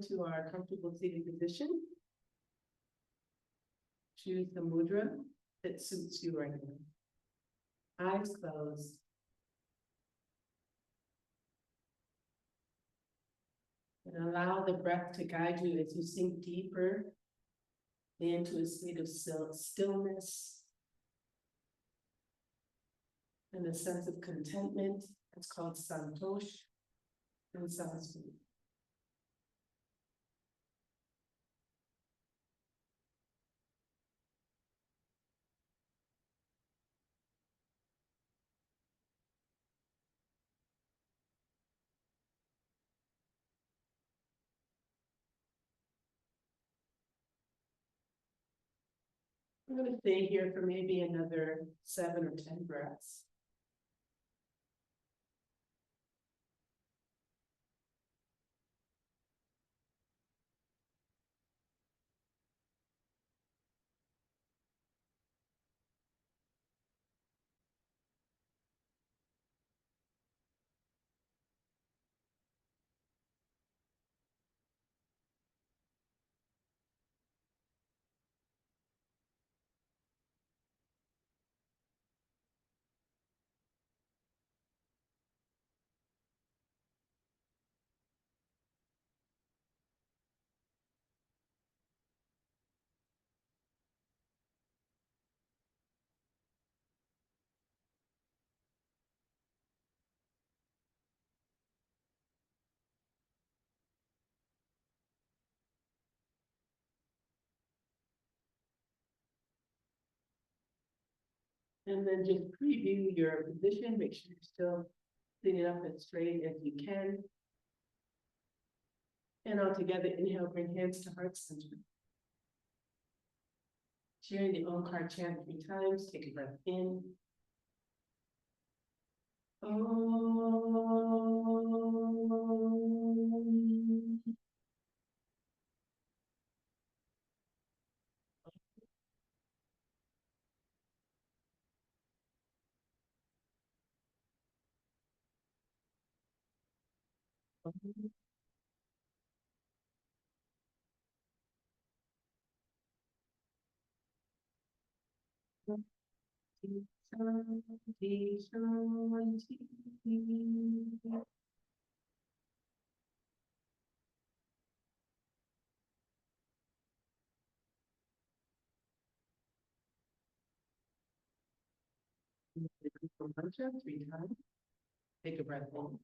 into our comfortable seated position. Choose the mudra that suits you right now. Eyes closed. And allow the breath to guide you as you sink deeper into a state of stillness and a sense of contentment. It's called santosh in Sanskrit. I'm going to stay here for maybe another 7 or 10 breaths. And then just preview your position. Make sure you're still sitting up as straight as you can. And all together, inhale, bring hands to heart center. Sharing the Omkar chant 3 times. Take a breath in. Om. Shanti, shanti. Mantra 3 times. Take a breath in.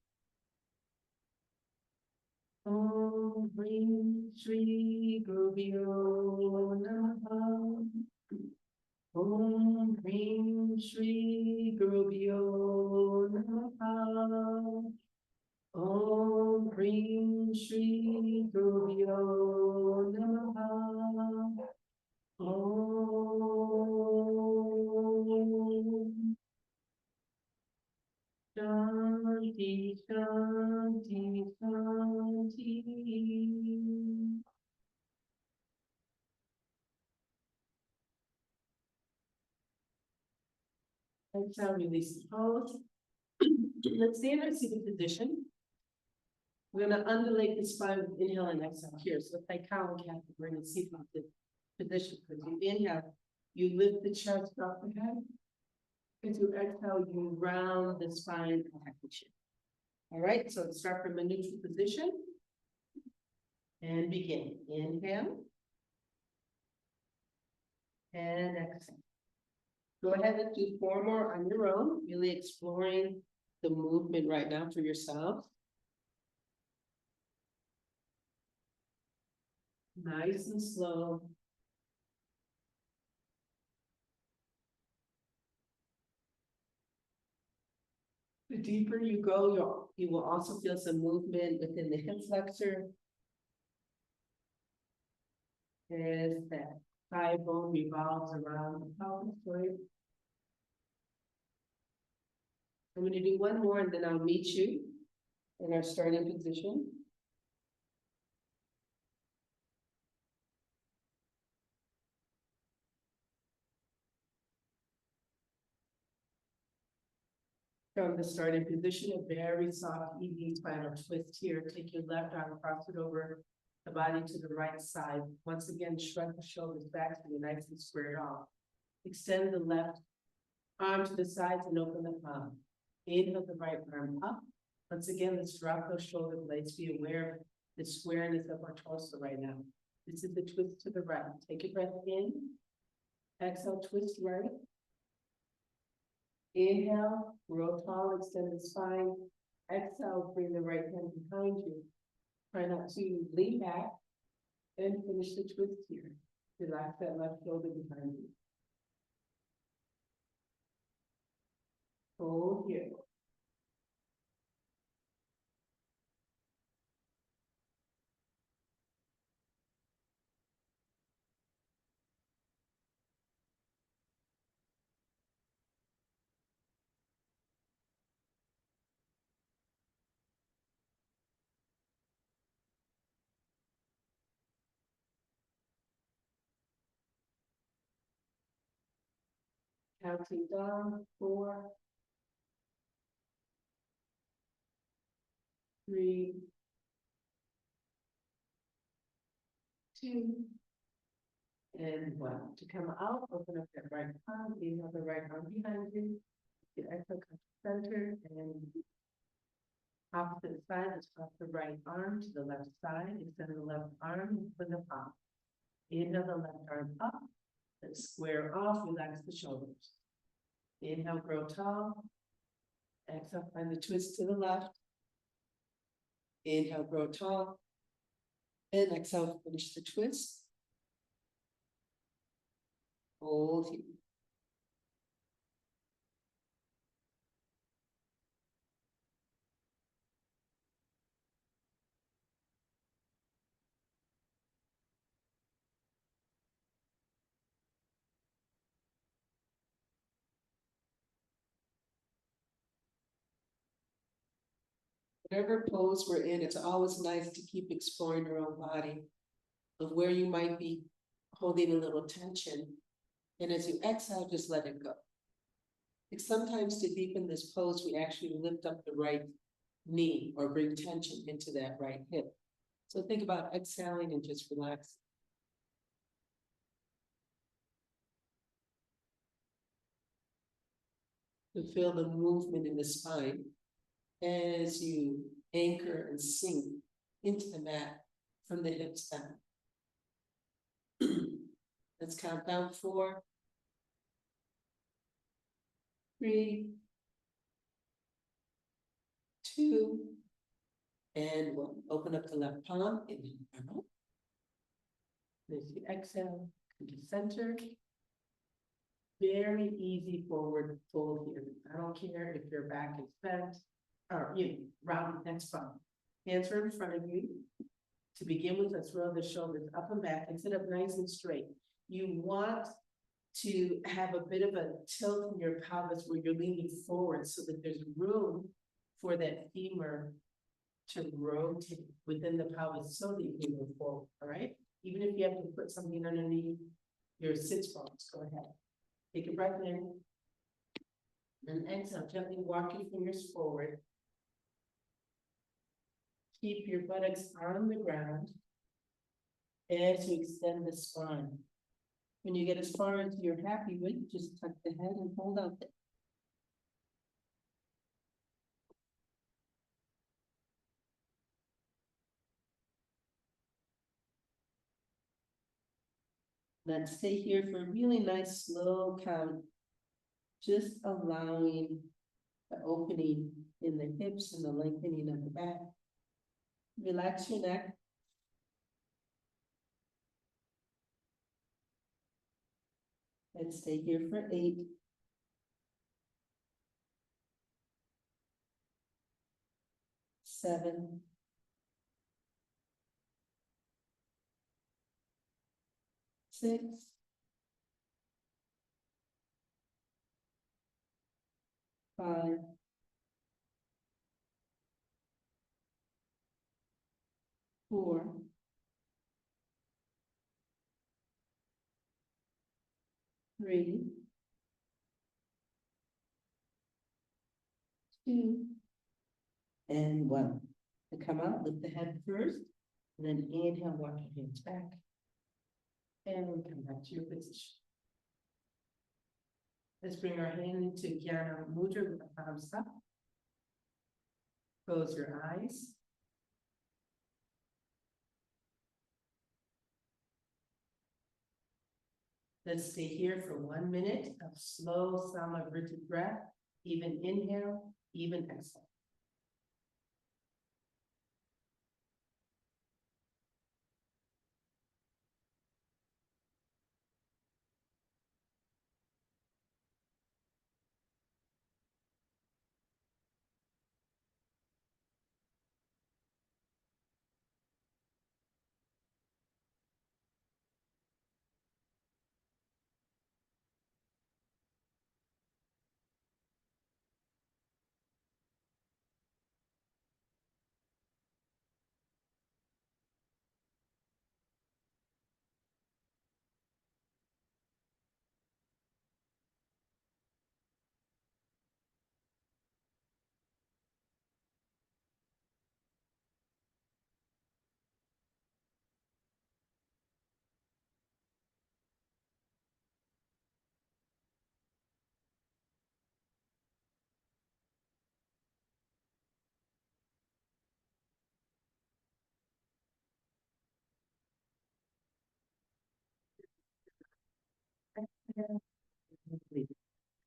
Om Hrim Shri Gurubhyo Namaha. Om Hrim Shri Gurubhyo Namaha. Om Hrim Shri Gurubhyo Namaha. Om Shanti, Shanti, Shanti. Exhale, release the pose. Let's stay in our seated position. We're going to undulate the spine with inhale and exhale here. So if I cow and cat, we're in a seated position. Because you inhale, you lift the chest off the head. As you exhale, you round the spine back the chin. All right, so let's start from a neutral position. And begin. Inhale. And exhale. Go ahead and do 4 more on your own, really exploring the movement right now for yourself. Nice and slow. The deeper you go, you will also feel some movement within the hip flexor. As that thigh bone revolves around the pelvic joint. I'm going to do 1 more and then I'll meet you in our starting position. From the starting position, a very soft, easy spinal twist here. Take your left arm, cross it over the body to the right side. Once again, shrug the shoulders back to be nice and squared off. Extend the left arm to the sides and open the palm. Inhale the right arm up. Once again, let's drop those shoulder blades. Be aware of the squareness of our torso right now. This is the twist to the right. Take a breath in. Exhale, twist right. Inhale, grow tall, extend the spine. Exhale, bring the right hand behind you. Try not to lean back and finish the twist here. Relax that left shoulder behind you. Hold here. Counting down, 4, 3, 2, and 1. To come out, open up that right palm, inhale the right arm behind you. Your exhale, come to center, and opposite side, let's drop the right arm to the left side, extend the left arm, open the palm. Inhale the left arm up, let's square off, relax the shoulders. Inhale, grow tall. Exhale, find the twist to the left. Inhale, grow tall. And exhale, finish the twist. Hold here. Whatever pose we're in, it's always nice to keep exploring your own body of where you might be holding a little tension. And as you exhale, just let it go. Like sometimes to deepen this pose, we actually lift up the right knee or bring tension into that right hip. So think about exhaling and just relax. To feel the movement in the spine as you anchor and sink into the mat from the hips down. Let's count down 4, 3, 2, and 1. Open up the left palm. Inhale. As you exhale, come to center. Very easy forward fold here. I don't care if your back is bent or round, that's fine. Hands are in front of you. To begin with, let's roll the shoulders up and back and sit up nice and straight. You want to have a bit of a tilt in your pelvis where you're leaning forward so that there's room for that femur to rotate within the pelvis so that you can move forward, all right? Even if you have to put something underneath your sits bones, go ahead. Take a breath in. And exhale, gently walk your fingers forward. Keep your buttocks on the ground as you extend the spine. When you get as far as you're happy with, just tuck the head and hold out there. Let's stay here for a really nice slow count. Just allowing the opening in the hips and the lengthening of the back. Relax your neck. Let's stay here for 8. 7. 6. 5. 4. 3. 2. And 1. To come out, lift the head first. And then inhale, walk your hands back. And come back to your position. Let's bring our hand into Jnana Mudra with the palms up. Close your eyes. Let's stay here for 1 minute of slow Samavriti breath, even inhale, even exhale.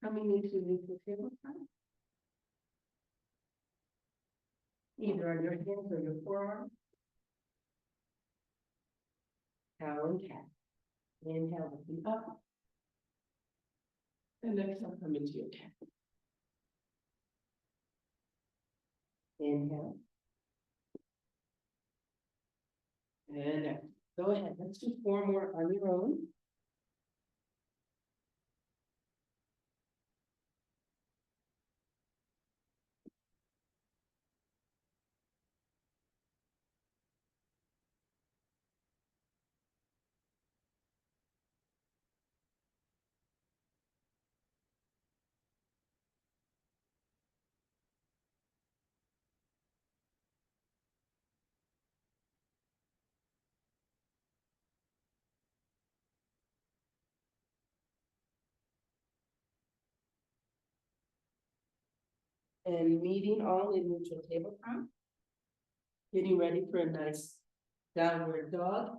Coming into neutral tabletop. Either on your hands or your forearm. Cow and cat. Inhale, looking up. And exhale, come into your cat. Inhale. And exhale. Go ahead, let's do 4 more on your own. And meeting all in neutral tabletop. Getting ready for a nice downward dog.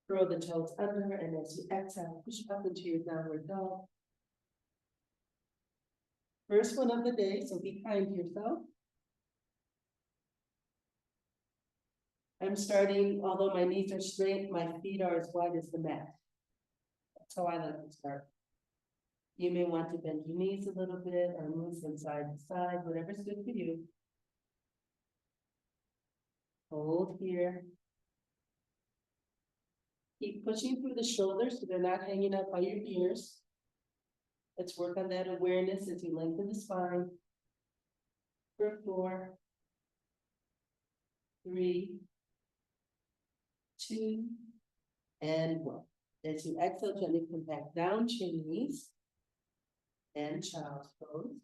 Throw the toes under, and as you exhale, push up into your downward dog. First one of the day, so be kind to yourself. I'm starting, although my knees are straight, my feet are as wide as the mat. That's how I like to start. You may want to bend your knees a little bit or move from side to side, whatever's good for you. Hold here. Keep pushing through the shoulders so they're not hanging up by your ears. Let's work on that awareness as you lengthen the spine. For 4, 3, 2, and 1. As you exhale, gently come back down to your knees and child's pose.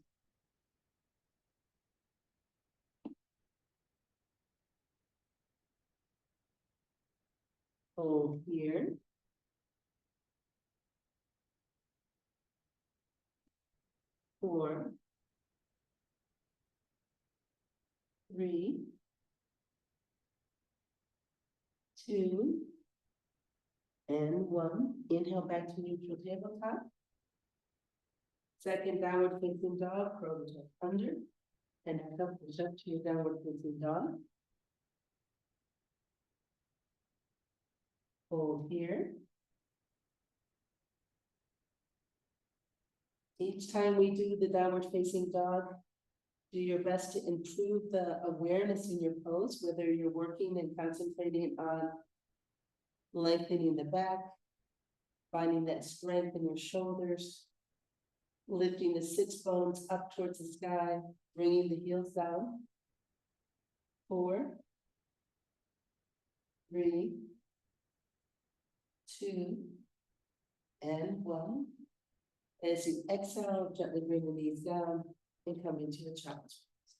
Hold here. 4, 3, 2, and 1. Inhale back to neutral tabletop. Second downward facing dog, curl the toes under. And exhale, push up to your downward facing dog. Hold here. Each time we do the downward facing dog, do your best to improve the awareness in your pose, whether you're working and concentrating on lengthening the back, finding that strength in your shoulders, lifting the sits bones up towards the sky, bringing the heels down. 4, 3, 2, and 1. As you exhale, gently bring the knees down and come into a child's pose.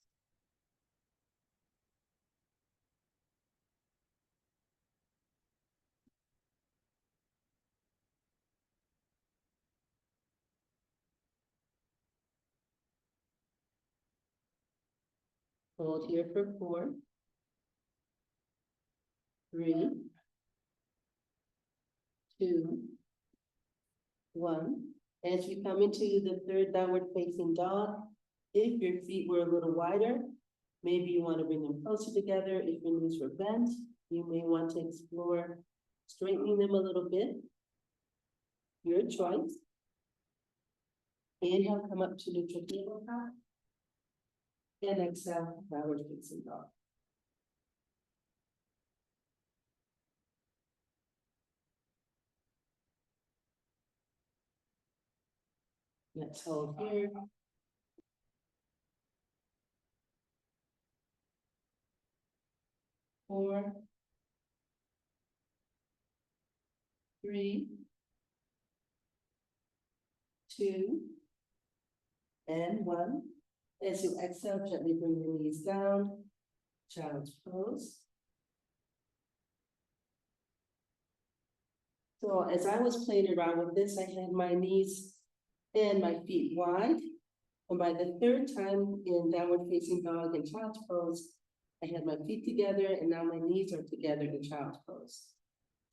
Hold here for 4, 3, 2, 1. As you come into the third downward facing dog, if your feet were a little wider, maybe you want to bring them closer together. If your knees were bent, you may want to explore straightening them a little bit. Your choice. Inhale, come up to neutral tabletop. And exhale, downward facing dog. Let's hold here. 4, 3, 2, and 1. As you exhale, gently bring your knees down. Child's pose. So as I was playing around with this, I had my knees and my feet wide. And by the third time in downward facing dog and child's pose, I had my feet together and now my knees are together in child's pose.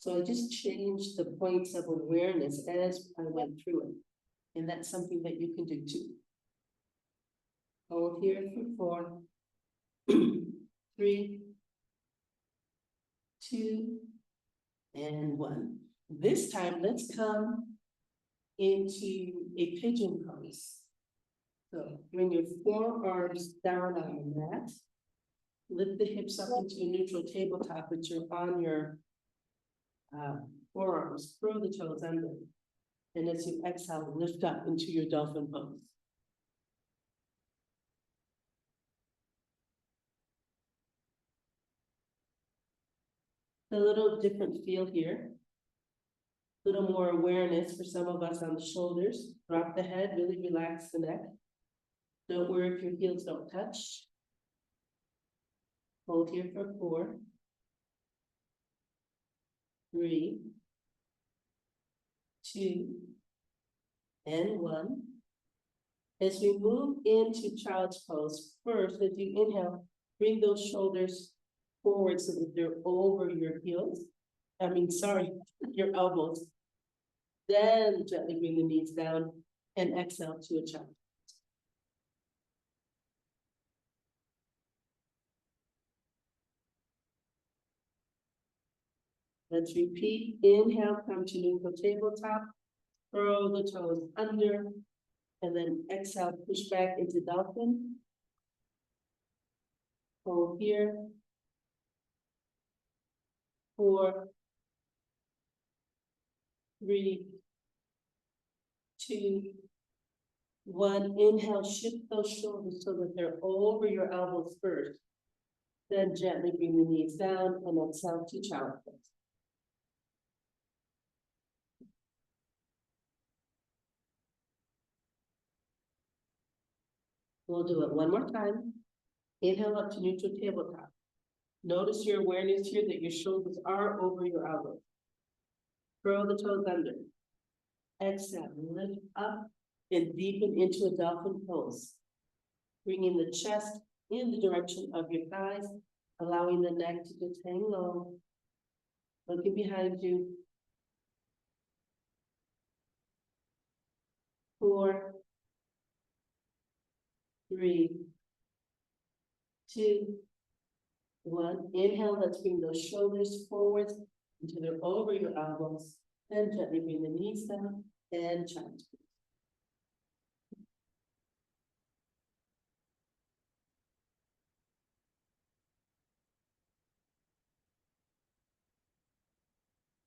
So I just changed the points of awareness as I went through it. And that's something that you can do too. Hold here for 4, 3, 2, and 1. This time, let's come into a pigeon pose. So bring your forearms down on the mat. Lift the hips up into a neutral tabletop, but you're on your forearms. Throw the toes under. And as you exhale, lift up into your dolphin pose. A little different feel here. A little more awareness for some of us on the shoulders. Drop the head, really relax the neck. Don't worry if your heels don't touch. Hold here for 4, 3, 2, and 1. As we move into child's pose, first, as you inhale, bring those shoulders forward so that they're over your heels. Your elbows. Then gently bring the knees down and exhale to a child. Let's repeat. Inhale, come to neutral tabletop. Throw the toes under. And then exhale, push back into dolphin. Hold here. 4, 3, 2, 1. Inhale, shift those shoulders so that they're over your elbows first. Then gently bring the knees down and exhale to child's pose. We'll do it one more time. Inhale up to neutral tabletop. Notice your awareness here that your shoulders are over your elbows. Throw the toes under. Exhale, lift up and deepen into a dolphin pose. Bringing the chest in the direction of your thighs, allowing the neck to just hang low. Looking behind you. 4, 3, 2, 1. Inhale, let's bring those shoulders forward until they're over your elbows. Then gently bring the knees down and child's pose.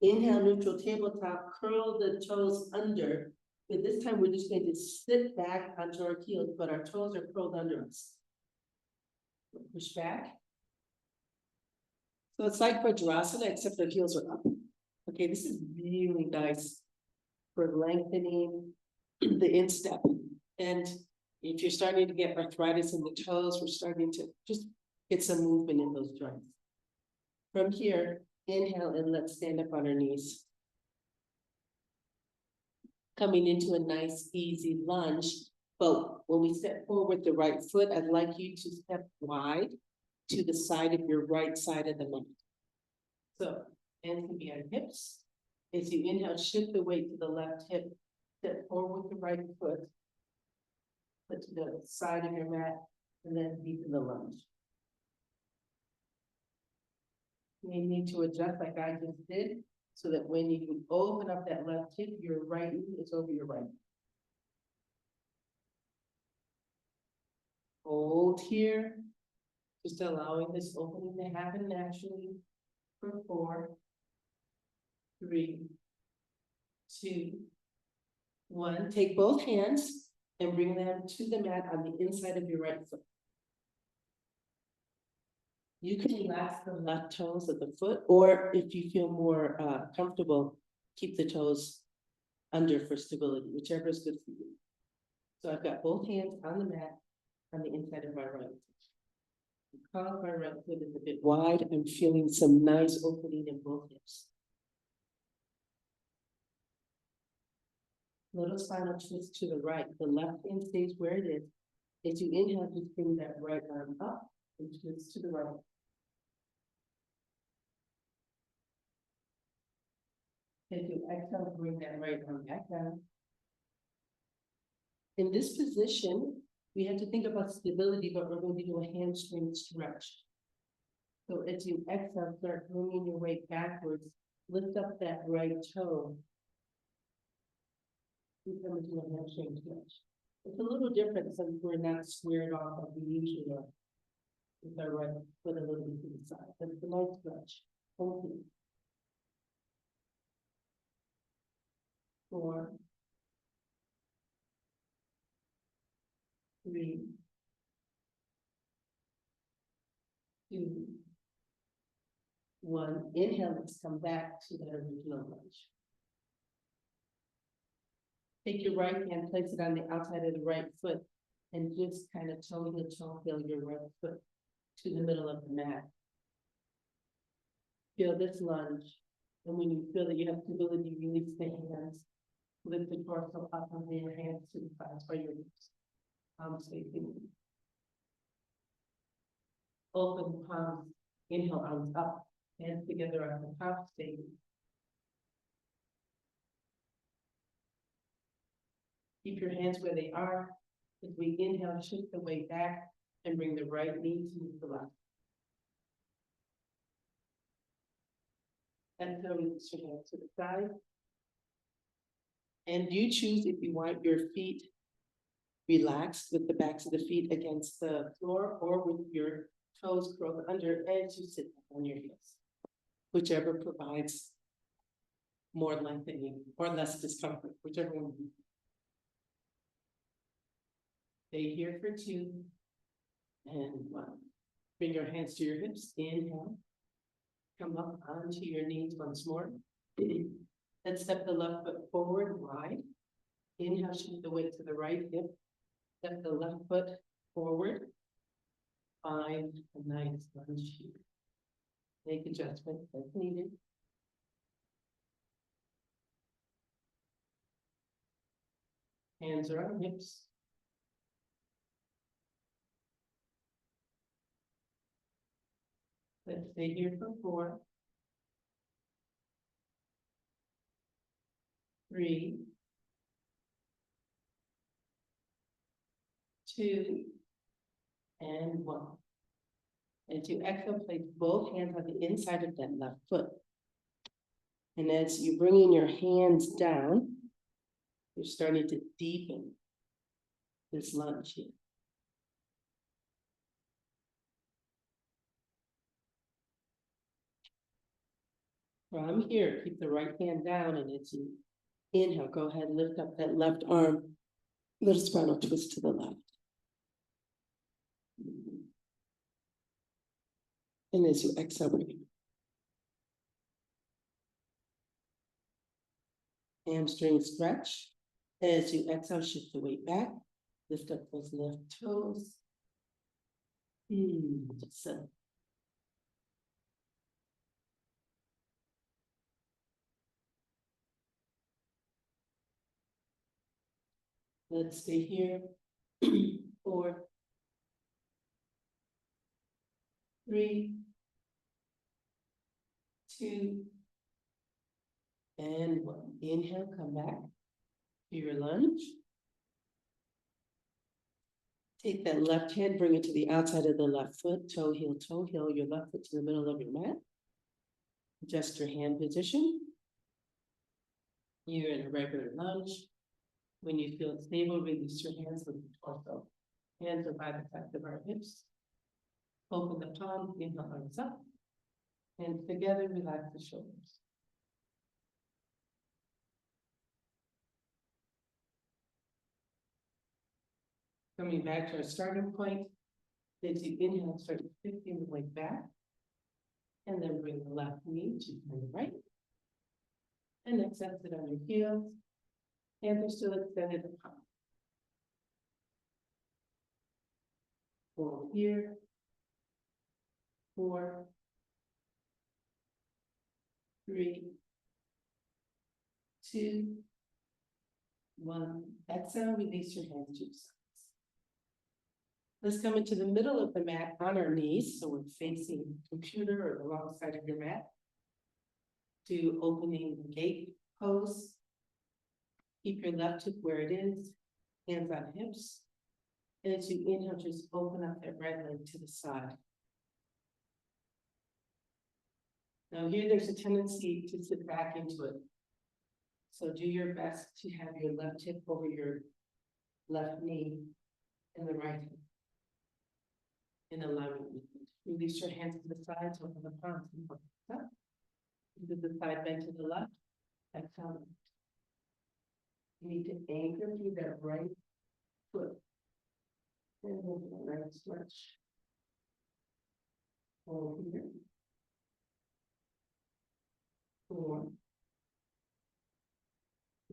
Inhale, neutral tabletop, curl the toes under. But this time we're just going to sit back onto our heels, but our toes are curled under us. Push back. So it's like Vajrasana, except our heels are up. Okay, this is really nice for lengthening the instep. And if you're starting to get arthritis in the toes, we're starting to just get some movement in those joints. From here, inhale and let's stand up on our knees. Coming into a nice, easy lunge, But when we step forward the right foot, I'd like you to step wide to the side of your right side of the mat. So hands can be on hips. As you inhale, shift the weight to the left hip, step forward with the right foot, foot to the side of your mat, and then deepen the lunge. You may need to adjust like I just did, so that when you open up that left hip, your right knee is over your right. Hold here, just allowing this opening to happen naturally for 4, 3, 2, 1. Take both hands and bring them to the mat on the inside of your right foot. You can relax the left toes of the foot, or if you feel more comfortable, keep the toes under for stability, whichever is good for you. So I've got both hands on the mat on the inside of my right. Because my right foot is a bit wide, I'm feeling some nice opening in both hips. Little spinal twist to the right. The left hand stays where it is. As you inhale, just bring that right arm up and twist to the right. As you exhale, bring that right arm back down. In this position, we have to think about stability, but we're going to do a hamstring stretch. So as you exhale, start bringing your weight backwards, lift up that right toe. We come into a hamstring stretch. It's a little different since we're not squared off like we usually are. With our right foot a little bit to the side. But it's a nice stretch. Hold it. 4, 3, 2, 1. Inhale, let's come back to that original lunge. Take your right hand, place it on the outside of the right foot, and just kind of toe to toe feel your right foot to the middle of the mat. Feel this lunge, and when you feel that you have stability, release the hands. Lift the torso up under your hands to the sides by your hips. Palms facing. Open palms. Inhale, arms up. Hands together on the top, facing. Keep your hands where they are. As we inhale, shift the weight back and bring the right knee to the left. Exhale, release your hands to the side. And you choose if you want your feet relaxed with the backs of the feet against the floor or with your toes curled under as you sit on your heels. Whichever provides more lengthening or less discomfort, whichever one. Stay here for 2 and 1. Bring your hands to your hips. Inhale. Come up onto your knees once more. Let's step the left foot forward wide. Inhale, shift the weight to the right hip. Step the left foot forward. Find a nice lunge here. Make adjustments as needed. Hands are on hips. Let's stay here for 4, 3, 2, and 1. And to exhale, place both hands on the inside of that left foot. And as you bring in your hands down, you're starting to deepen this lunge here. From here, keep the right hand down, and as you inhale, go ahead and lift up that left arm, little spinal twist to the left. And as you exhale, bring hamstring stretch. As you exhale, shift the weight back. Lift up those left toes. Just so. Let's stay here 4, 3, 2, and 1. Inhale, come back to your lunge. Take that left hand, bring it to the outside of the left foot, toe, heel, your left foot to the middle of your mat. Adjust your hand position. You're in a regular lunge. When you feel stable, release your hands with the torso. Hands are by the side of our hips. Open the palm, inhale, arms up. Hands together, relax the shoulders. Coming back to our starting point, as you inhale, start shifting the weight back. And then bring the left knee to the right. And exhale, sit on your heels. Hands are still extended apart. Hold here. 4, 3, 2, 1. Exhale, release your hands to your sides. Let's come into the middle of the mat on our knees. So we're facing the computer or the wrong side of your mat. Do opening gate pose. Keep your left hip where it is, hands on hips. And as you inhale, just open up that right leg to the side. Now here, there's a tendency to sit back into it. So do your best to have your left hip over your left knee and the right hip in alignment with it. Release your hands to the sides, open the palms and look up. Do the side bend to the left. Exhale. You need to anchor through that right foot. And move the right stretch. Hold here. 4,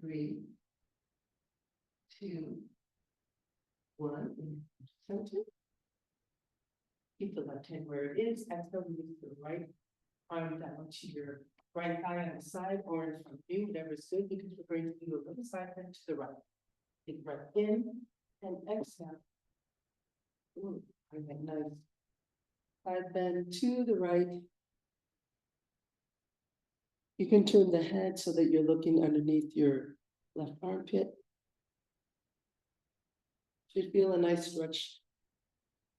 3, 2, 1. Center. Keep the left hand where it is. Exhale, release the right arm down to your right thigh on the side or in front of you, whatever is good, because we're going to do a little side bend to the right. Take breath in and exhale. Ooh, that nice side bend to the right. You can turn the head so that you're looking underneath your left armpit. Should feel a nice stretch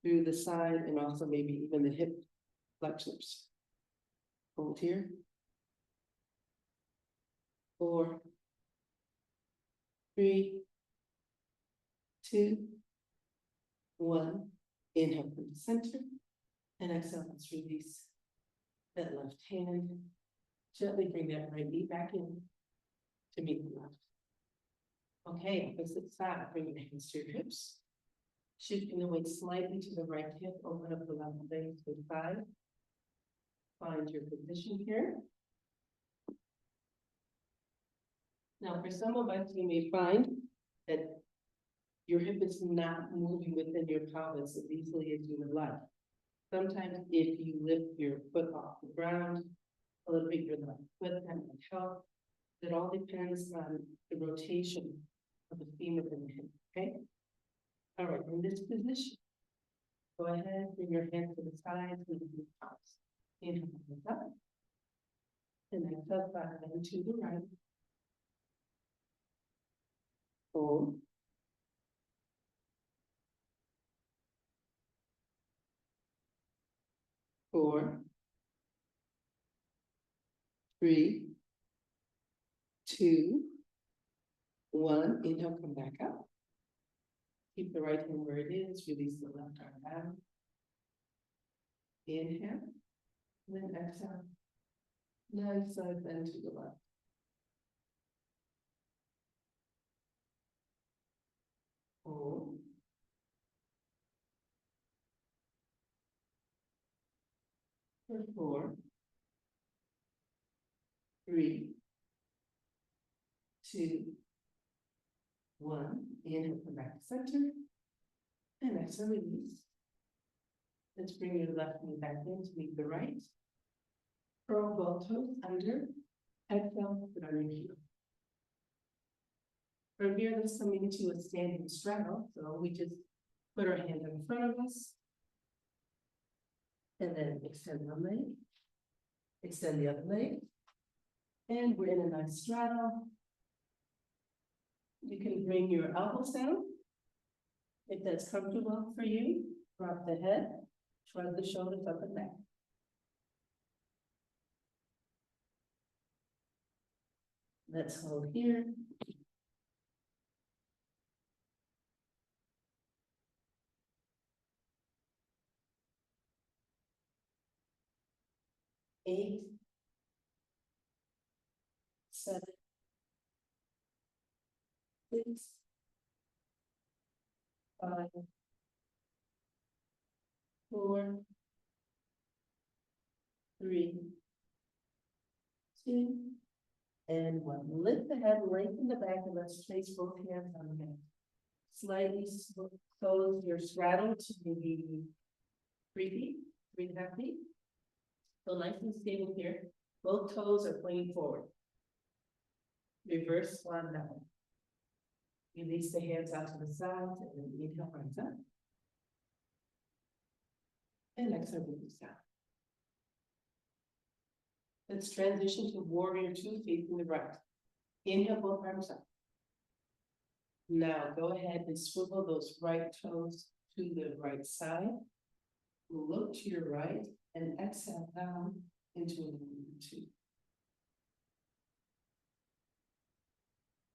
through the side and also maybe even the hip flexors. Hold here. 4, 3, 2, 1. Inhale from the center and exhale, let's release that left hand. Gently bring that right knee back in to meet the left. Okay, opposite side, bring your hands to your hips. Shifting the weight slightly to the right hip, open up the left leg to the side. Find your position here. Now, for some of us, you may find that your hip is not moving within your pelvis as easily as you would like. Sometimes if you lift your foot off the ground, a little bit your left foot can help. It all depends on the rotation of the femur and the hip, okay? All right, in this position, go ahead, bring your hands to the sides and the tops. Inhale, up. And exhale, back then to the right. Hold. 4, 3, 2, 1. Inhale, come back up. Keep the right hand where it is. Release the left arm down. Inhale. And then exhale. Nice side bend to the left. Hold. 4, 3, 2, 1. Inhale, come back to center. And exhale, release. Let's bring your left knee back in to meet the right. Curl both toes under. Exhale, put on your heel. From here, let's come into a standing straddle. So we just put our hand in front of us. And then extend one leg. Extend the other leg. And we're in a nice straddle. You can bring your elbows down. If that's comfortable for you, drop the head, shrug the shoulders up and back. Let's hold here. Eight, 7, 6, 5, 4, 3, 2, and 1. Lift the head, lengthen the back, and let's place both hands on the head. Slightly close your straddle to maybe 3 feet, 3.5 feet. So nice and stable here. Both toes are pointing forward. Reverse swan down. Release the hands out to the sides and then inhale, arms up. And exhale, release down. Let's transition to warrior 2 facing the right. Inhale, both arms up. Now go ahead and swivel those right toes to the right side. Look to your right and exhale down into a warrior 2.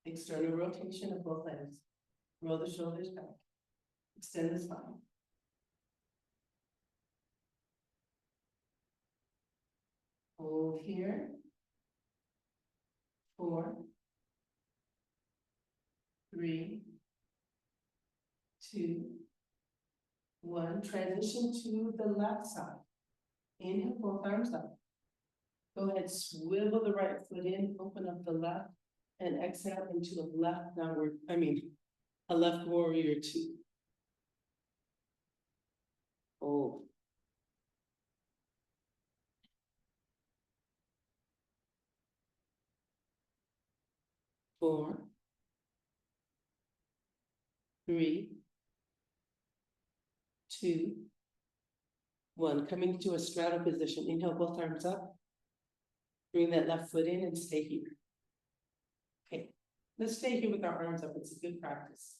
External rotation of both legs. Roll the shoulders back. Extend the spine. Hold here. 4, 3, 2, 1. Transition to the left side. Inhale, both arms up. Go ahead, swivel the right foot in, open up the left, and exhale into a left downward, a left warrior 2. Hold. 4, 3, 2, 1. Coming to a straddle position. Inhale, both arms up. Bring that left foot in and stay here. Okay, let's stay here with our arms up. It's a good practice.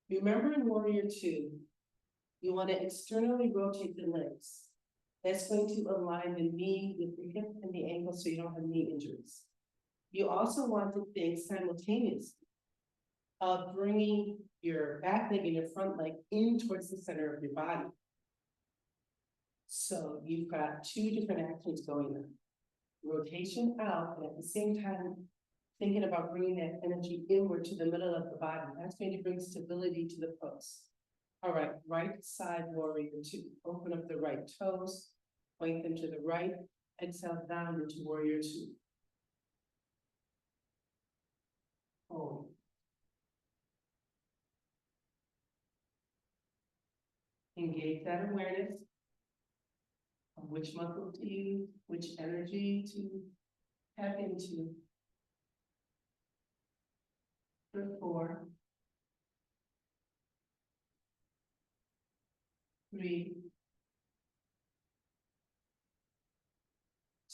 Remember in warrior 2, you want to externally rotate the legs. That's going to align the knee with the hip and the ankle so you don't have knee injuries. You also want to think simultaneously of bringing your back leg and your front leg in towards the center of your body. So you've got 2 different actions going on. Rotation out, and at the same time, thinking about bringing that energy inward to the middle of the body. That's going to bring stability to the pose. All right, right side warrior 2. Open up the right toes, point them to the right, exhale down into warrior 2. Hold. Engage that awareness of which muscle to use, which energy to tap into. For 4, 3,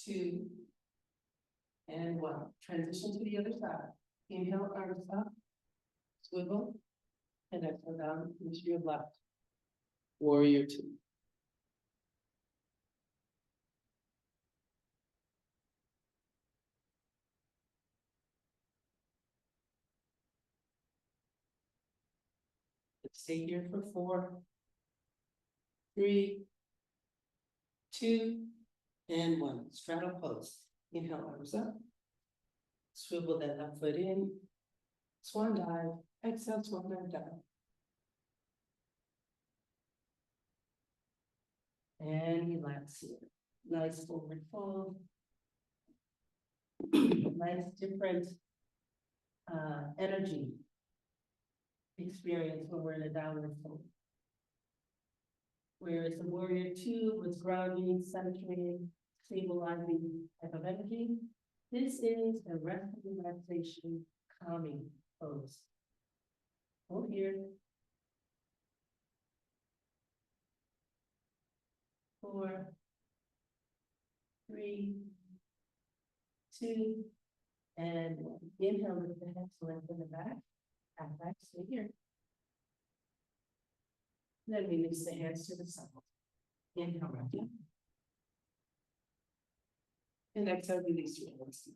2, and 1. Transition to the other side. Inhale, arms up, swivel, and exhale down into your left. Warrior 2. Let's stay here for 4, 3, 2, and 1. Straddle pose. Inhale, arms up. Swivel that left foot in. Swan dive. Exhale, swan dive down. And relax here. Nice forward fold. Nice different energy experience when we're in a downward fold. Whereas the warrior 2 was grounding, centering, stabilizing type of energy. This is a rest and relaxation calming pose. Hold here. 4, 3, 2, and 1. Inhale with the hips lengthen the back. Back, stay here. Then release the hands to the side. Inhale, right down. And exhale, release your hands.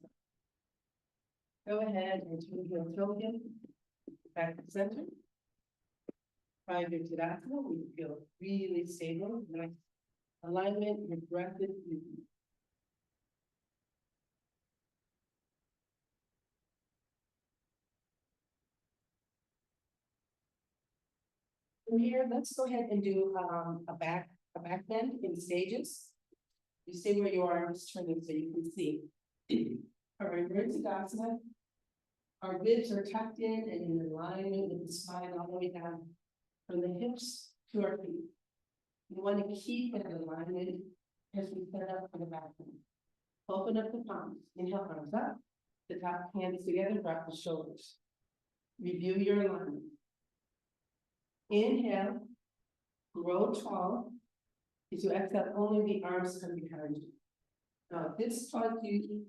Go ahead and turn your throw again. Back to center. Find your Tadasana, where you feel really stable, nice alignment, your breath is moving. From here, let's go ahead and do a back bend in stages. You stay where you are, I'm just turning so you can see. All right, we're in Tadasana. Our ribs are tucked in and in alignment with the spine all the way down from the hips to our feet. You want to keep that alignment as we set up for the back bend. Open up the palms. Inhale, arms up. The top hands together, drop the shoulders. Review your alignment. Inhale, grow tall. As you exhale, only the arms come behind you. Now, this taught you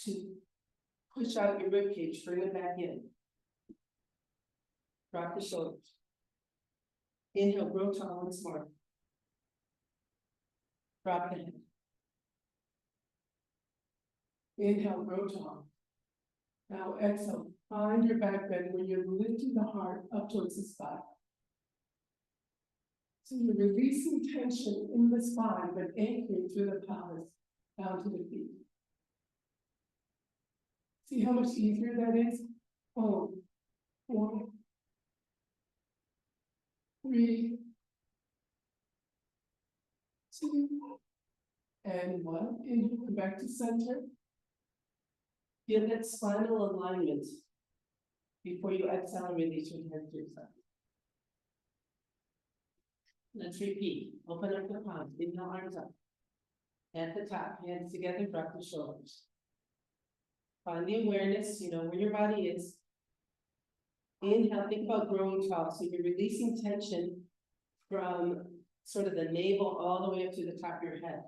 to push out your rib cage, bring it back in. Drop the shoulders. Inhale, grow tall once more. Drop the head. Inhale, grow tall. Now exhale, find your back bend when you're lifting the heart up towards the spine. So you're releasing tension in the spine, but anchoring through the pelvis down to the feet. See how much easier that is? 4, 3, 2, and 1. Inhale, back to center. Feel that spinal alignment before you exhale and release your hands to yourself. Let's repeat. Open up the palms. Inhale, arms up. At the top, hands together, drop the shoulders. Find the awareness, you know where your body is. Inhale, think about growing tall. So you're releasing tension from sort of the navel all the way up to the top of your head.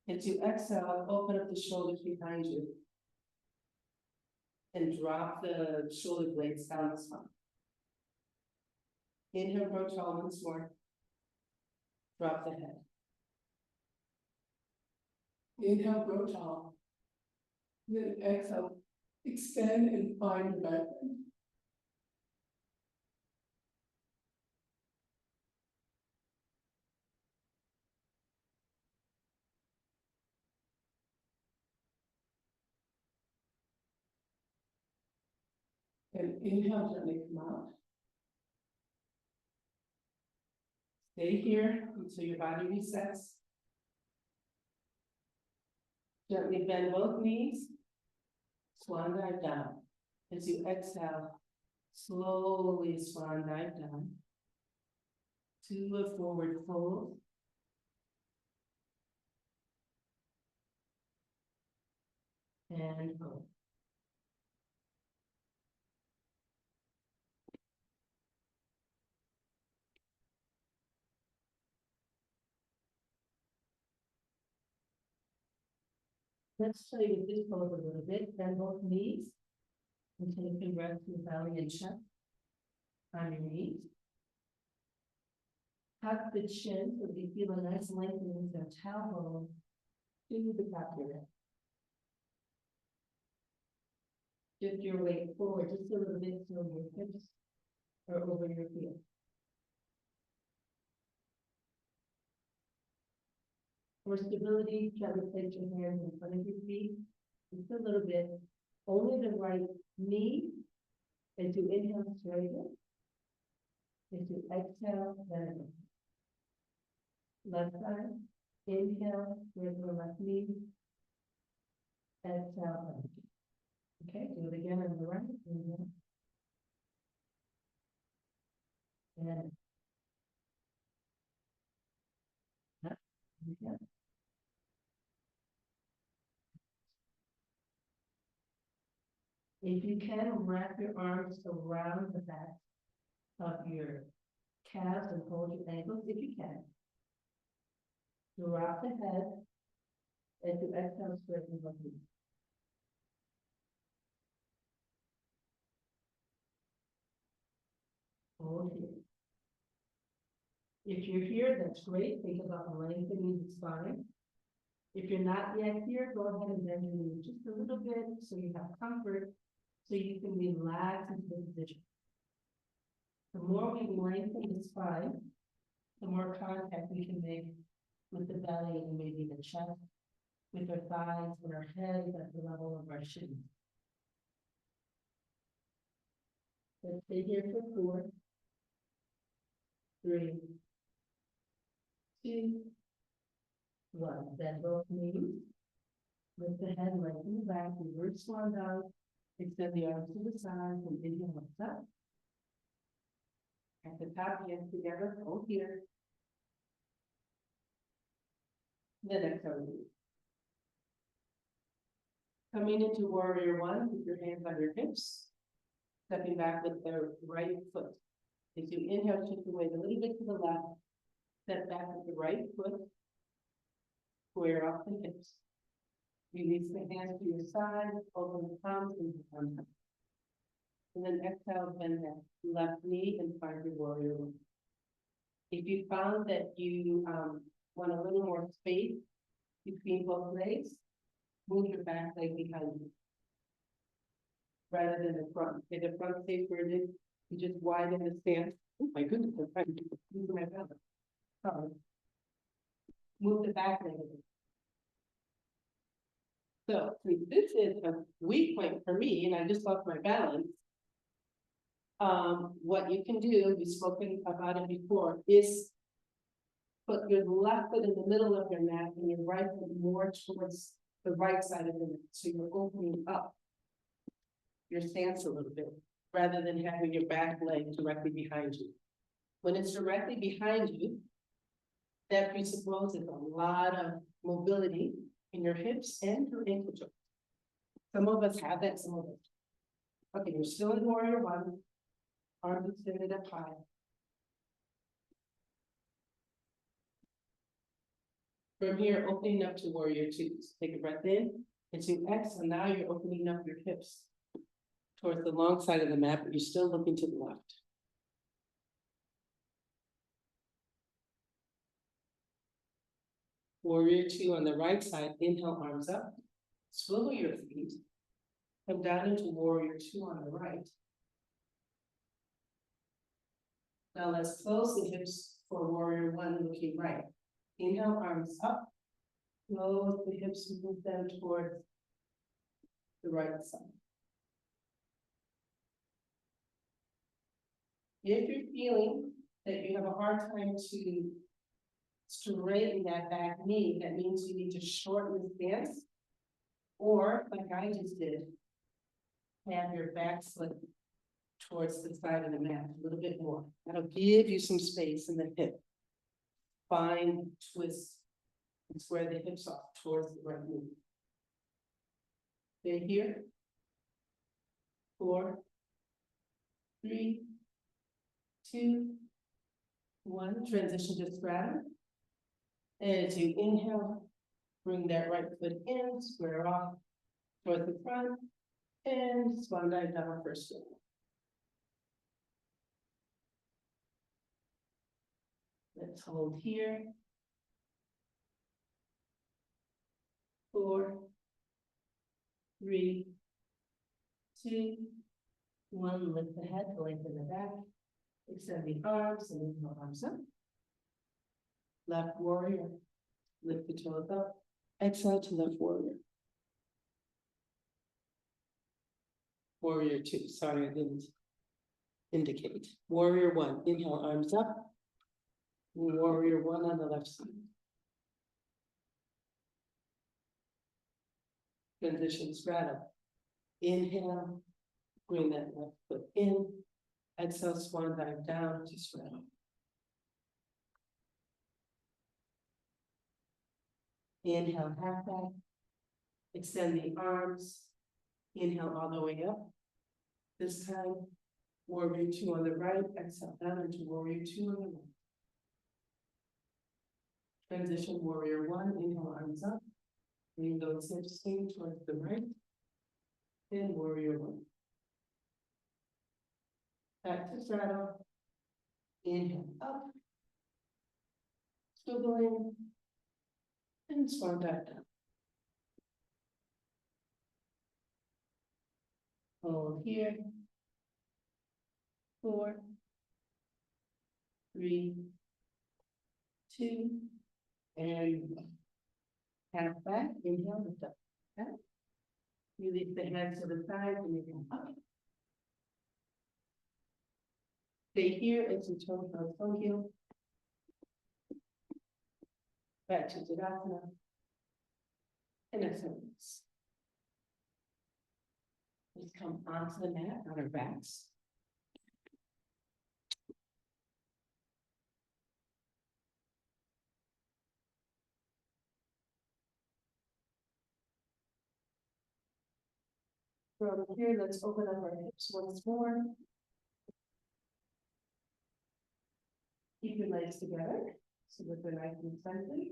And to exhale, open up the shoulders behind you. And drop the shoulder blades down the spine. Inhale, grow tall once more. Drop the head. Inhale, grow tall. Then exhale, extend and find your back bend. And inhale, gently come out. Stay here until your body resets. Gently bend both knees. Swan dive down. As you exhale, slowly swan dive down to a forward fold. And hold. Let's play with this pose a little bit. Bend both knees. And take a breath through belly and chest. On your knees. Tuck the chin so that you feel a nice lengthening of the tailbone to the top of your head. Shift your weight forward just a little bit so your hips are over your feet. For stability, try to place your hands in front of your feet. Just a little bit. Only the right knee. As you inhale, straighten. As you exhale, bend. Left side. Inhale, raise the left knee. Exhale, bend. Okay, do it again on the right. Inhale. And up. Inhale. If you can, wrap your arms around the back of your calves and hold your ankles if you can. Drop the head as you exhale, straighten the knees. Hold here. If you're here, that's great. Think about lengthening the spine. If you're not yet here, go ahead and bend your knees just a little bit so you have comfort, so you can relax into the position. The more we lengthen the spine, the more contact we can make with the belly and maybe the chest, with our thighs and our heads at the level of our shin. Let's stay here for 4, 3, 2, 1. Bend both knees. Lift the head, lengthen the back, reverse swan down. Extend the arms to the sides and inhale up. At the top, hands together, hold here. Then exhale. Coming into warrior 1, keep your hands on your hips. Stepping back with the right foot. As you inhale, shift the weight a little bit to the left. Step back with the right foot. Square off the hips. Release the hands to your side, open the palms and the thumbs up. And then exhale, bend that left knee and find your warrior 1. If you found that you want a little more space between both legs, move your back leg behind you rather than the front. Okay, the front stays where it is. You just widen the stance. Oh my goodness, I'm trying to move my balance. Sorry. Move the back leg. So this is a weak point for me, and I just lost my balance. What you can do, we've spoken about it before, is put your left foot in the middle of your mat and your right foot more towards the right side of the mat. So you're opening up your stance a little bit, rather than having your back leg directly behind you. When it's directly behind you, that presupposes a lot of mobility in your hips and your ankle joints. Some of us have that, some of us. Okay, you're still in warrior 1. Arms extended up high. From here, opening up to warrior 2. So take a breath in. As you exhale, now you're opening up your hips towards the long side of the mat, but you're still looking to the left. Warrior 2 on the right side, inhale, arms up. Swivel your feet. Come down into warrior 2 on the right. Now let's close the hips for warrior 1, looking right. Inhale, arms up. Close the hips, move them towards the right side. If you're feeling that you have a hard time to straighten that back knee, that means you need to shorten the stance, or like I just did, have your back slip towards the side of the mat a little bit more. That'll give you some space in the hip. Fine twist and square the hips off towards the right knee. Stay here. 4, 3, 2, 1. Transition to straddle. As you inhale, bring that right foot in, square off towards the front, and swan dive down first one. Let's hold here. 4, 3, 2, 1. Lift the head, lengthen the back. Extend the arms and inhale, arms up. Left warrior. Lift the toes up. Exhale to left warrior. Warrior 2. Sorry, I didn't indicate. Warrior 1. Inhale, arms up. Warrior 1 on the left side. Transition straddle. Inhale, bring that left foot in. Exhale, swan dive down to straddle. Inhale, half back. Extend the arms. Inhale all the way up. This time, Warrior two on the right, exhale down into warrior two on the left. Transition warrior one, inhale arms up. Bring those hips in towards the right. Then warrior one. Back to straddle. Inhale up. Swivel in. And swan back down. Hold here. 4, 3, 2, and 1. Half back, inhale, lift up. Okay. Release the hands to the side and you can up. Stay here as you toe heel. Back to Tadasana. And exhale. Let's come onto the mat on our backs. From here, let's open up our hips once more. Keep your legs together so that they're nice and friendly.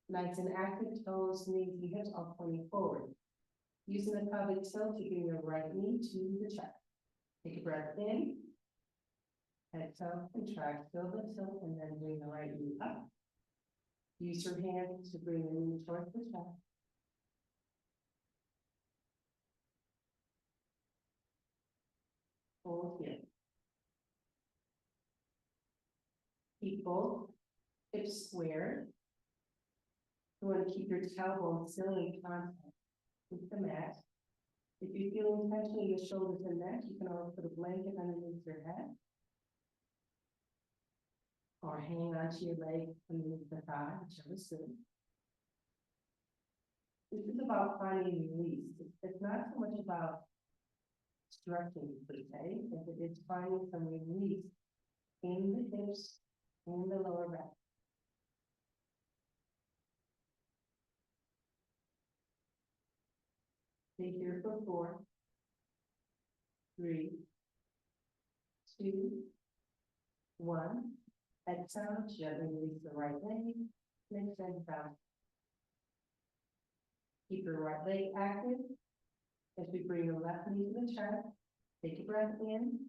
Nice and active, toes, knees, and hips all pointing forward. Using the pelvic tilt, you bring your right knee to the chest. Take a breath in. Exhale, contract, feel the tilt, and then bring the right knee up. Use your hands to bring the knee towards the chest. Hold here. Keep both hips squared. You want to keep your tailbone still in contact with the mat. If you feel tension in your shoulders and neck, you can always put a blanket underneath your head. Or hang onto your leg underneath the thigh, whichever suits. This is about finding release. It's not so much about stretching per se, as it is finding some release in the hips and the lower back. Stay here for 4, 3, 2, 1. Exhale, gently release the right leg, and extend down. Keep your right leg active as we bring the left knee to the chest. Take a breath in.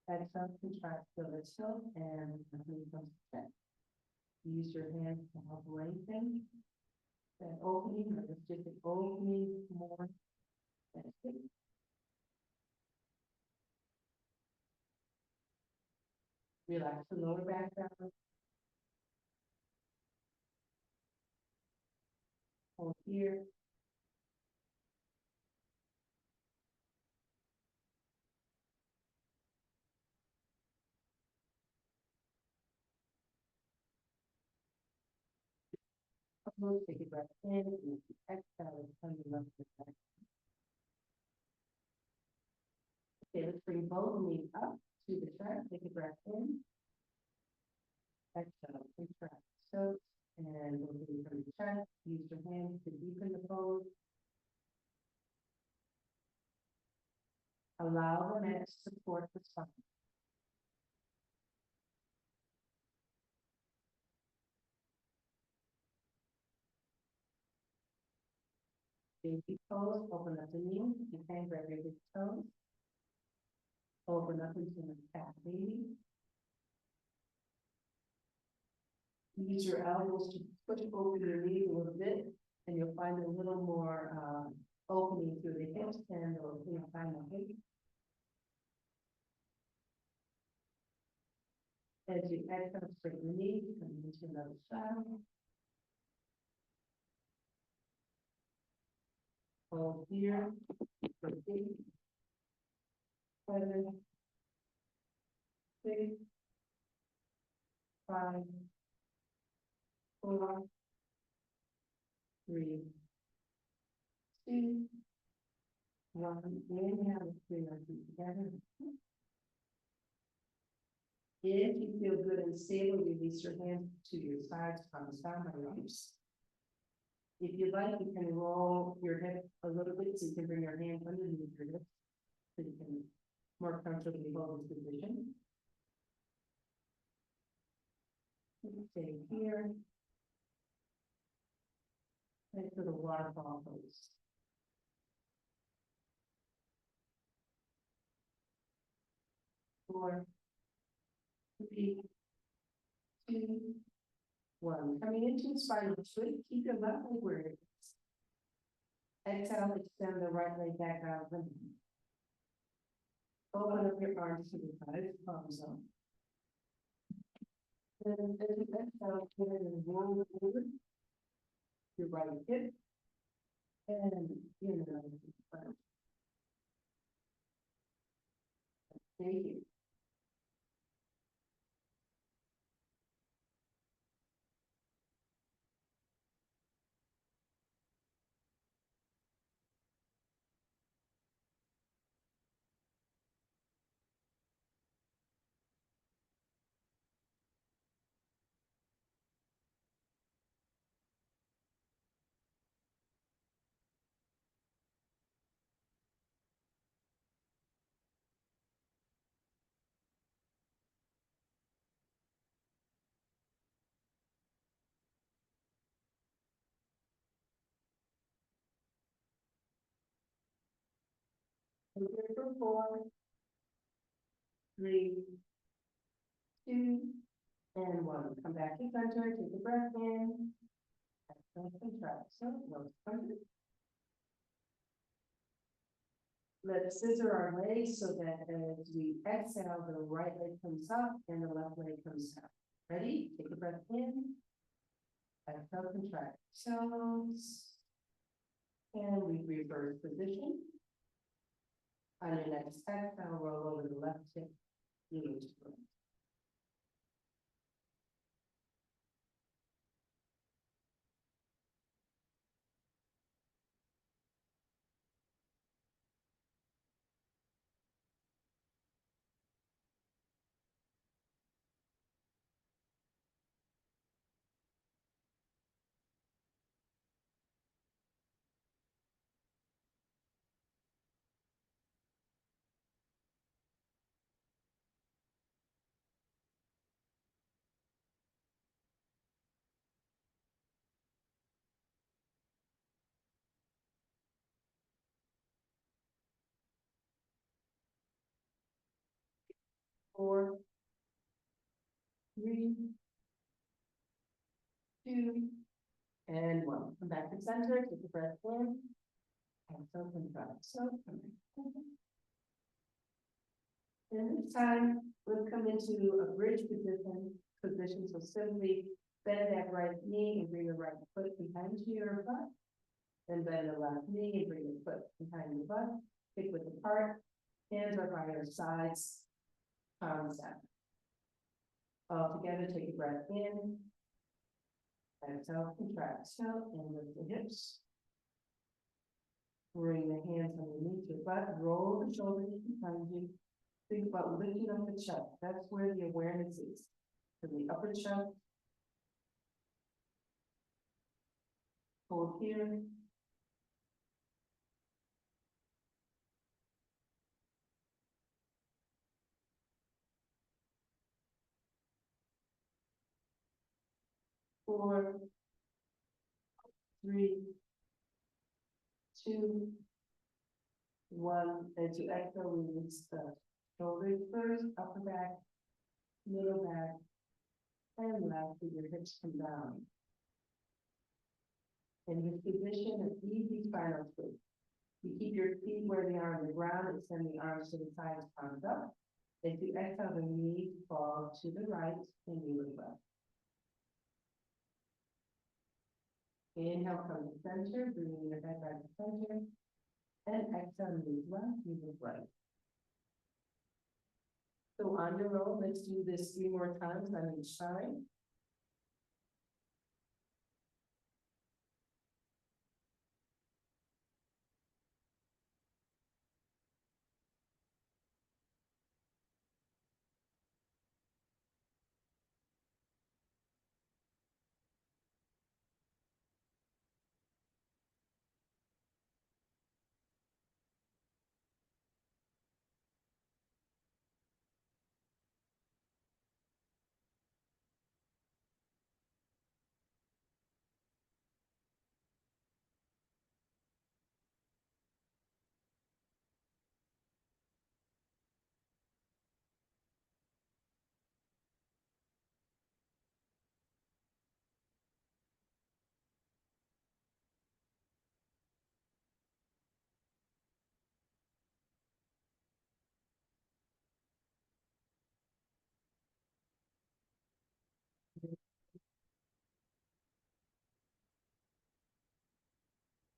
Exhale, contract, feel the tilt, and left knee comes to chest. Use your hands to help lengthen that opening, or just an opening more. That's it. Relax the lower back down. Hold here. Take a breath in, and exhale, turn the left foot back. Okay, let's bring both knees up to the chest. Take a breath in. Exhale, contract. So, and we'll do from the chest. Use your hands to deepen the pose. Allow the mat to support the spine. Baby pose, open up the knee, you can grab your big toes. Open up into the cat baby. Use your elbows to push over your knees a little bit, and you'll find a little more opening through the hips and find the hip. As you exhale, straighten the knee, come into another side. Hold here, for 8, 7, 6, 5, 4, 3, 2, 1. Inhale, let's bring our feet together. If you feel good and stable, release your hands to your sides, palms down by your hips. If you like, you can roll your hip a little bit so you can bring your hands underneath your hips. So you can more comfortably hold this position. Stay here. And for the waterfall pose. 4, 3, 2, 1. Coming into spinal twist, keep your left leg where it is. Exhale, extend the right leg back out. Open up your arms to the side, palms up. Then as you exhale, give it a roll forward. Your right hip. And you know, front. Stay here. And here for 4, 3, 2, and 1. Come back to center, take a breath in. Exhale, contract. So, close under. Let's scissor our legs so that as we exhale, the right leg comes up and the left leg comes down. Ready? Take a breath in. Exhale, contract. So, and we reverse position. On your next exhale, roll over the left hip, knee to front. 4, 3, 2, and 1. Come back to center, take a breath in. Exhale, contract. So, come back. And this time, we'll come into a bridge position. So simply bend that right knee and bring the right foot behind your butt. Then bend the left knee and bring the foot behind your butt. Hip width apart. Hands are by your sides. Palms down. All together, take a breath in. Exhale, contract. So, and lift the hips. Bring the hands underneath your butt. Roll the shoulders behind you. Think about lifting up the chest. That's where the awareness is. From the upper chest. Hold here. Four, 3, 2, 1. As you exhale, release the shoulders first, upper back, middle back, and left with your hips come down. In this position of easy spinal twist, you keep your feet where they are on the ground, extend the arms to the sides, palms up. As you exhale, the knees fall to the right and you look left. Inhale from the center, bringing your head back to center. And exhale, move left, move right. So on your own, let's do this 3 more times on each side.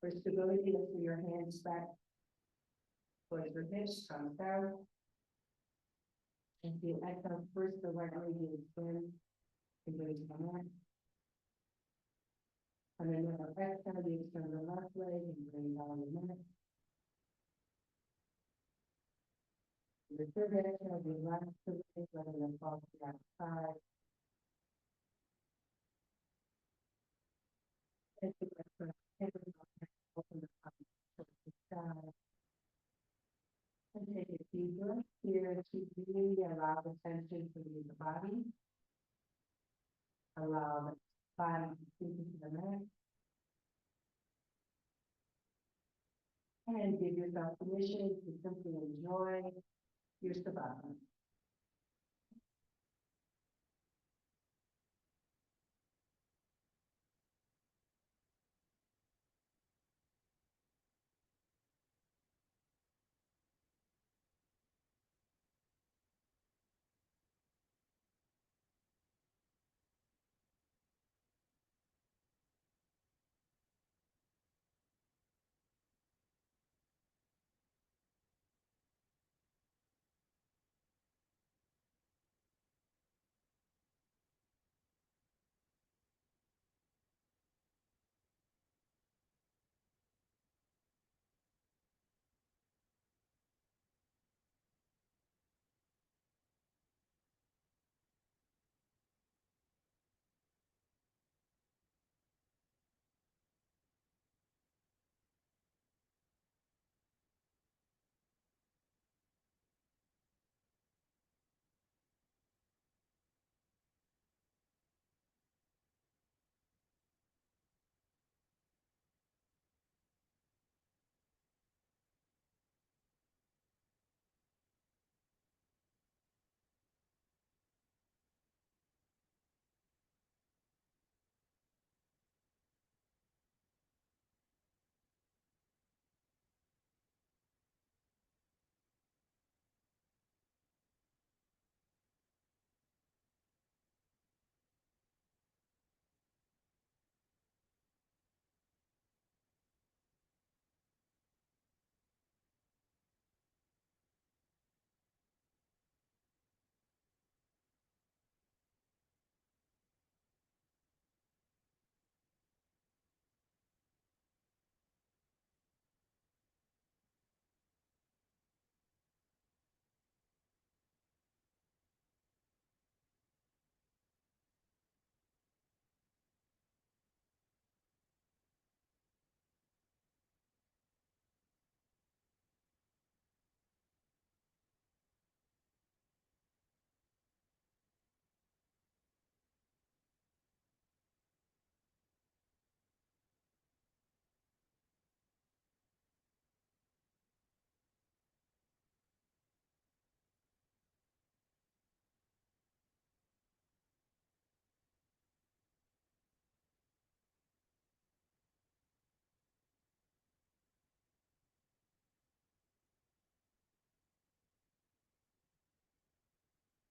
For stability, lift your hands back towards your hips, come down. And you exhale first the right leg is in, and go to the mat. And then when I exhale, you extend the left leg and bring down the mat. The third exhale, relax the leg, letting them fall to the outside. Take the breath, open the top to the sky. And take a deep breath here to really allow the tension to leave the body. Allow the body to sink into the mat. And give yourself permission to simply enjoy your savasana.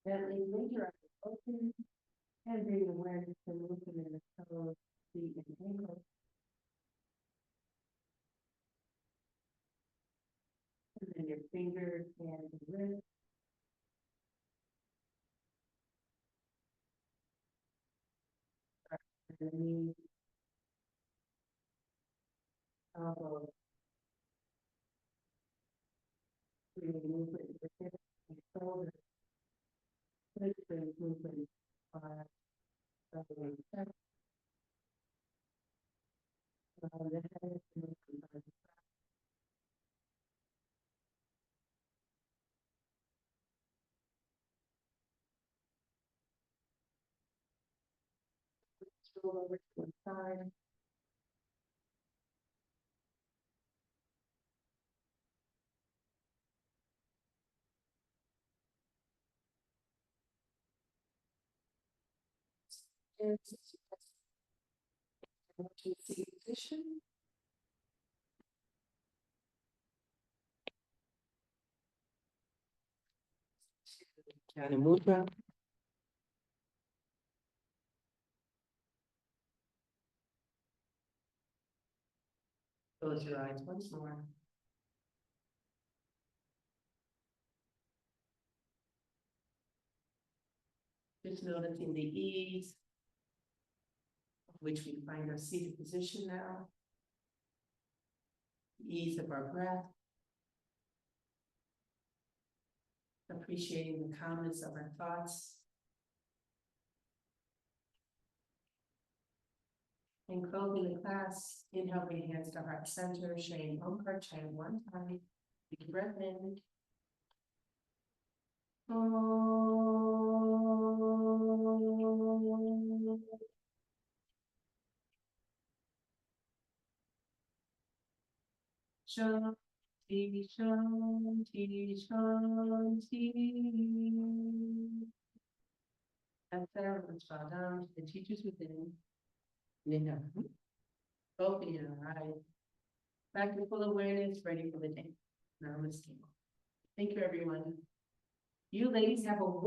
Gently leave your eyes open and bring awareness to movement in the toes, feet, and ankles. And then your fingers, hands, and wrists. And the knees, elbows. Bring movement in the hips and shoulders. Bring movement in the spine, belly, and chest. Around the head, and movement by the roll over to one side. And to seated position. Jnana Mudra. Close your eyes once more. Just noticing the ease of which we find our seated position now. The ease of our breath. Appreciating the calmness of our thoughts. And closing the class, inhale, bring hands to heart center, sharing Omkar chant one time. Big breath in. Shanti, shanti, shanti. Exhale, let's bow down to the teachers within. Inhale. Open your eyes. Back to full awareness, ready for the day. Namaste. Thank you, everyone. You ladies have a wonderful